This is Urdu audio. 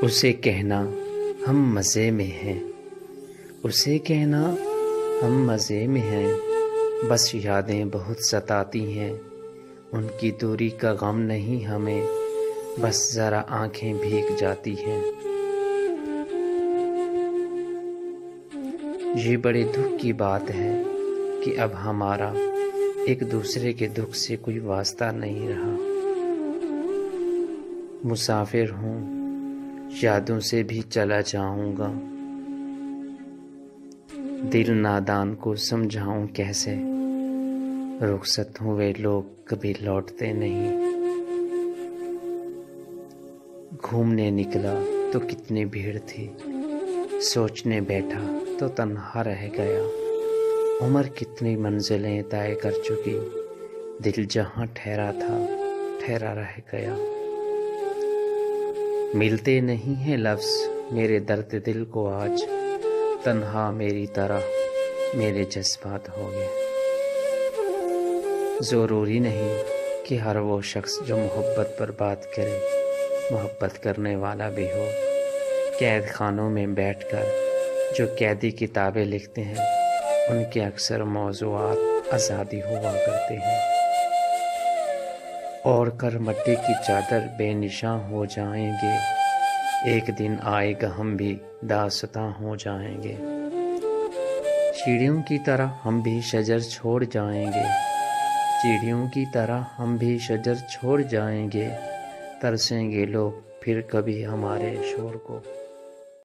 اسے کہنا ہم مزے میں ہیں، اسے کہنا ہم مزے میں ہیں، بس یادیں بہت ستاتی ہیں، ان کی دوری کا غم نہیں ہمیں، بس ذرا آنکھیں بھیگ جاتی ہیں۔ یہ بڑے دکھ کی بات ہے کہ اب ہمارا ایک دوسرے کے دکھ سے کوئی واسطہ نہیں رہا۔ مسافر ہوں، یادوں سے بھی چلا جاؤں گا، دل نادان کو سمجھاؤں کیسے، رخصت ہوئے لوگ کبھی لوٹتے نہیں۔ گھومنے نکلا تو کتنی بھیڑ تھی، سوچنے بیٹھا تو تنہا رہ گیا، عمر کتنی منزلیں طے کر چکی، دل جہاں ٹھہرا تھا ٹھہرا رہ گیا۔ ملتے نہیں ہیں لفظ میرے درد دل کو آج، تنہا میری طرح میرے جذبات ہو گئے۔ ضروری نہیں کہ ہر وہ شخص جو محبت پر بات کرے محبت کرنے والا بھی ہو۔ قید خانوں میں بیٹھ کر جو قیدی کتابیں لکھتے ہیں ان کے اکثر موضوعات آزادی ہوا کرتے ہیں۔ اوڑھ کر مٹی کی چادر بے نشاں ہو جائیں گے، ایک دن آئے گا ہم بھی داستاں ہو جائیں گے۔ چڑیوں کی طرح ہم بھی شجر چھوڑ جائیں گے، چڑیوں کی طرح ہم بھی شجر چھوڑ جائیں گے، ترسیں گے لوگ پھر کبھی ہمارے شور کو۔